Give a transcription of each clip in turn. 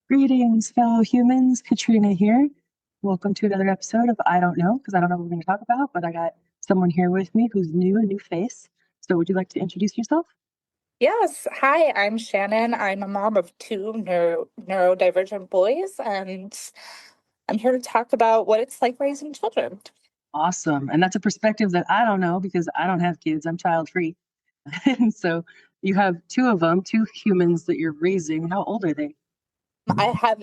Greetings, fellow humans. Katrina here. Welcome to another episode of I Don't Know, because I don't know what we're going to talk about, but I got someone here with me who's new, a new face. So would you like to introduce yourself? Yes. Hi, I'm Shannon. I'm a mom of two neurodivergent boys, and I'm here to talk about what it's like raising children. Awesome. And that's a perspective that I don't know because I don't have kids. I'm child free. And so you have two of them, two humans that you're raising. How old are they? I have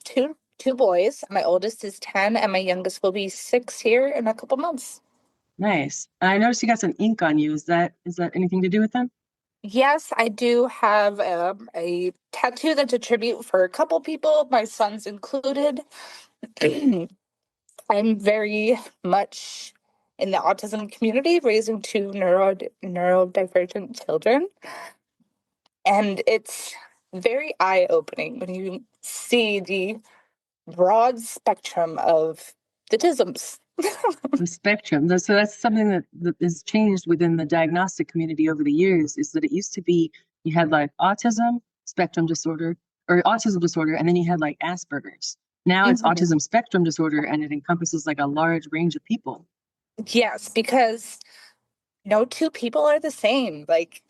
two boys. My oldest is 10, and my youngest will be 6 here in a couple months. Nice. And I noticed you got some ink on you. Is that anything to do with them? Yes, I do have a tattoo that's a tribute for a couple people, my son's included. I'm very much in the autism community, raising two neurodivergent children. And it's very eye-opening when you see the broad spectrum of the tisms. The spectrum. So that's something that has changed within the diagnostic community over the years, is that it used to be you had like autism spectrum disorder or autism disorder, and then you had like Asperger's. Now it's Mhm. autism spectrum disorder, and it encompasses like a large range of people. Yes, because no two people are the same. Like,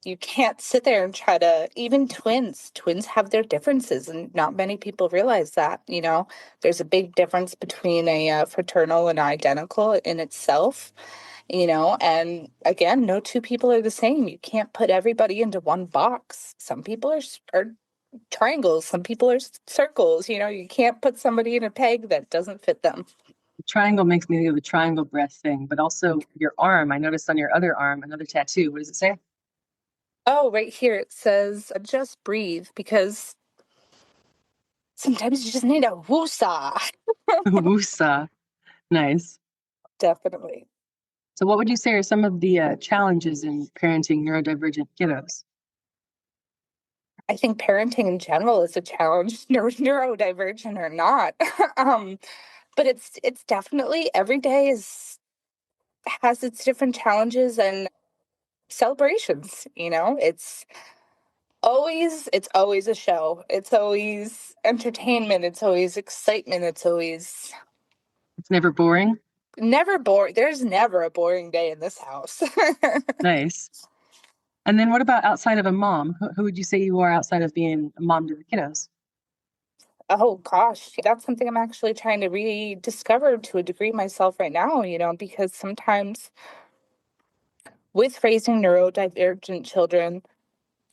you can't sit there and try to, even twins have their differences, and not many people realize that. There's a big difference between a fraternal and identical in itself. And again, no two people are the same. You can't put everybody into one box. Some people are triangles, some people are circles. You can't put somebody in a peg that doesn't fit them. The triangle makes me think of the triangle breath thing, but also your arm. I noticed on your other arm another tattoo. What does it say? Oh, right here it says just breathe, because sometimes you just need a woosah. Wusa. Nice. Definitely. So, what would you say are some of the challenges in parenting neurodivergent kiddos? I think parenting in general is a challenge, neurodivergent or not. um, but it's definitely every day is has its different challenges and celebrations. It's always a show. It's always entertainment. It's always excitement. It's always It's never boring. never boring. There's never a boring day in this house. Nice. And then what about outside of a mom? Who would you say you are outside of being a mom to the kiddos? Oh gosh, that's something I'm actually trying to rediscover to a degree myself right now, because sometimes with raising neurodivergent children,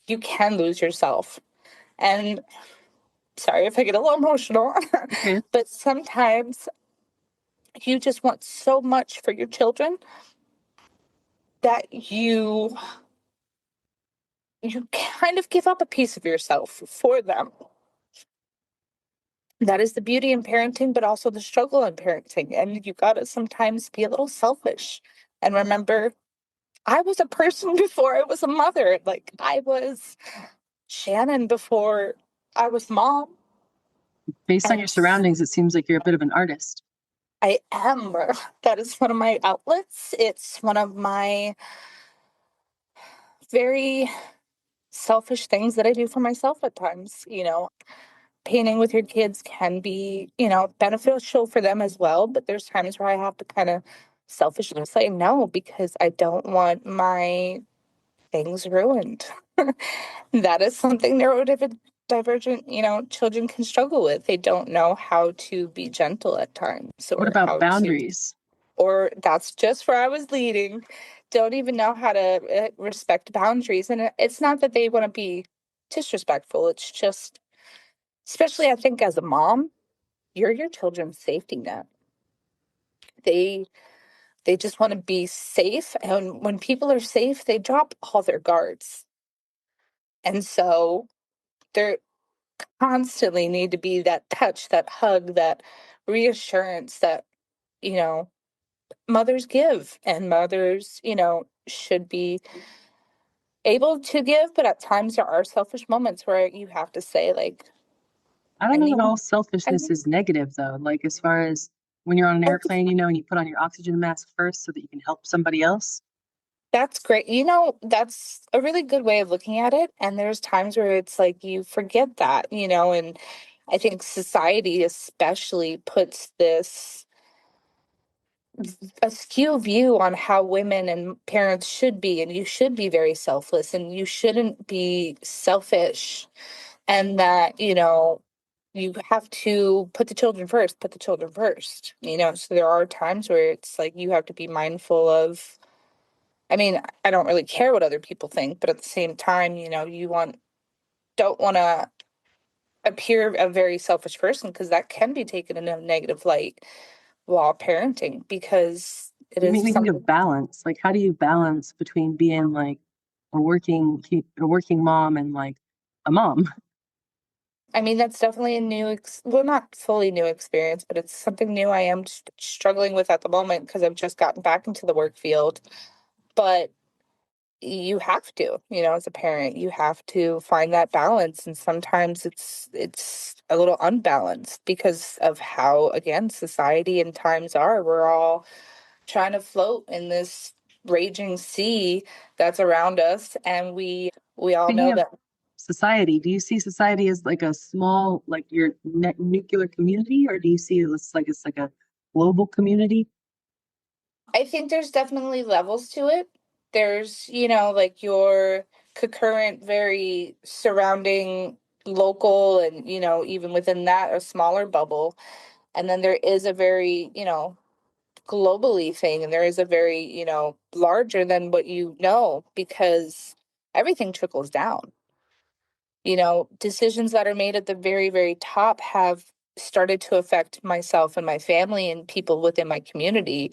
you can lose yourself. And sorry if I get a little emotional, Okay. but sometimes you just want so much for your children that you kind of give up a piece of yourself for them. That is the beauty in parenting, but also the struggle in parenting. And you got to sometimes be a little selfish and remember, I was a person before I was a mother. Like, I was Shannon before I was mom. Based on your And surroundings, it seems like you're a bit of an artist. I am. That is one of my outlets. It's one of my very selfish things that I do for myself at times. Painting with your kids can be beneficial for them as well, but there's times where I have to kind of selfishly say no because I don't want my things ruined. That is something neurodivergent children can struggle with. They don't know how to be gentle at times What or about how to, boundaries? or that's just where I was leading. Don't even know how to respect boundaries. And it's not that they want to be disrespectful. It's just, especially I think as a mom, you're your children's safety net. They they just want to be safe. And when people are safe, they drop all their guards. And so there constantly need to be that touch, that hug, that reassurance that, you know, mothers give, and mothers should be able to give, but at times there are selfish moments where you have to say, like, I don't I know that need, all I selfishness need, is negative, though. Like, as far as when you're on an oh, airplane, and you put on your oxygen mask first so that you can help somebody else. That's great. That's a really good way of looking at it. And there's times where it's like you forget that, and I think society especially puts this askew view on how women and parents should be, and you should be very selfless and you shouldn't be selfish, and that, you have to put the children first, so there are times where it's like you have to be mindful of. I mean, I don't really care what other people think, but at the same time, don't want to appear a very selfish person, because that can be taken in a negative light while parenting, because it You is make me think something. of balance. Like, how do you balance between being like a working mom and like a mom? I mean, that's definitely a well, not fully new experience, but it's something new I am struggling with at the moment, because I've just gotten back into the work field. But you have to, as a parent, you have to find that balance, and sometimes it's a little unbalanced because of how, again, society and times are. We're all trying to float in this raging sea that's around us, and we all Speaking know of that. society, do you see society as like a small, like your nuclear community, or do you see it's like a global community? I think there's definitely levels to it. There's, like your concurrent, very surrounding local, and, even within that, a smaller bubble. And then there is a very, globally thing, and there is a very, larger than what because everything trickles down. Decisions that are made at the very, very top have started to affect myself and my family and people within my community,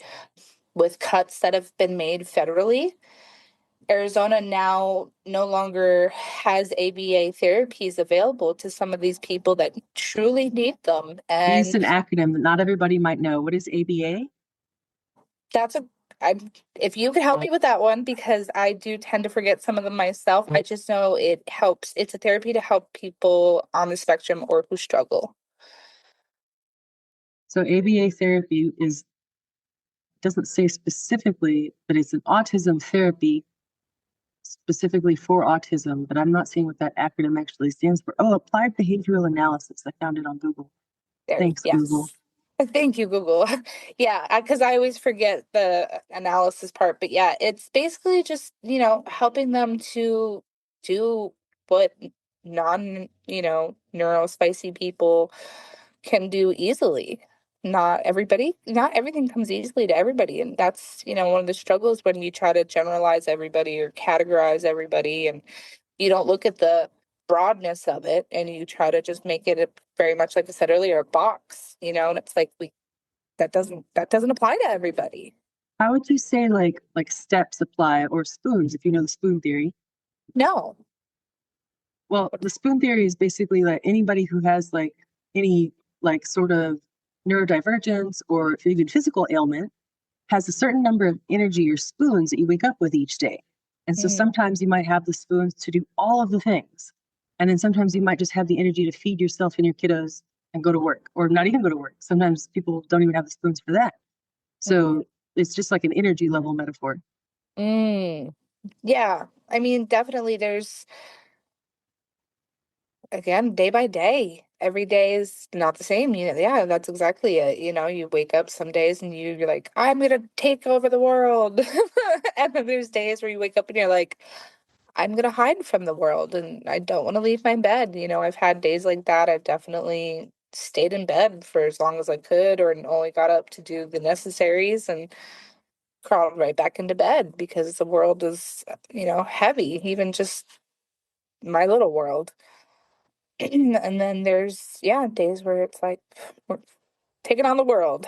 with cuts that have been made federally. Arizona now no longer has ABA therapies available to some of these people that truly need them. You used And an acronym that not everybody might know. What is ABA? that's a I'm if you could help me with that one, because I do tend to forget some of them myself. I just know it helps. It's a therapy to help people on the spectrum or who struggle. So ABA therapy is doesn't say specifically, but it's an autism therapy specifically for autism, but I'm not seeing what that acronym actually stands for. Oh, applied behavioral analysis. I found it on Google. There, Thanks, Google. yes. Thank you, Google. Yeah, because I always forget the analysis part. But yeah, it's basically just, helping them to do what neurospicy people can do easily. Not everything comes easily to everybody. And that's, one of the struggles when you try to generalize everybody or categorize everybody, and you don't look at the broadness of it, and you try to just make it very much, like I said earlier, a box, and it's like that doesn't apply to everybody. How would you say like steps apply or spoons, if you know the spoon theory? No. Well, the spoon theory is basically that anybody who has like any like sort of neurodivergence or even physical ailment has a certain number of energy or spoons that you wake up with each day. And so Mm, sometimes you might have the spoons to do all of the things. And then sometimes you might just have the energy to feed yourself and your kiddos and go to work, or not even go to work. Sometimes people don't even have the spoons for that. mhm. So it's just like an energy level metaphor. Mm. Yeah, I mean, definitely there's, again, day by day. Every day is not the same. Yeah, that's exactly it. You wake up some days and you're like, I'm gonna take over the world. And then there's days where you wake up and you're like, I'm gonna hide from the world and I don't want to leave my bed. I've had days like that. I've definitely stayed in bed for as long as I could, or only got up to do the necessaries and crawled right back into bed, because the world is, heavy, even just my little world. And then there's, yeah, days where it's like we're taking on the world.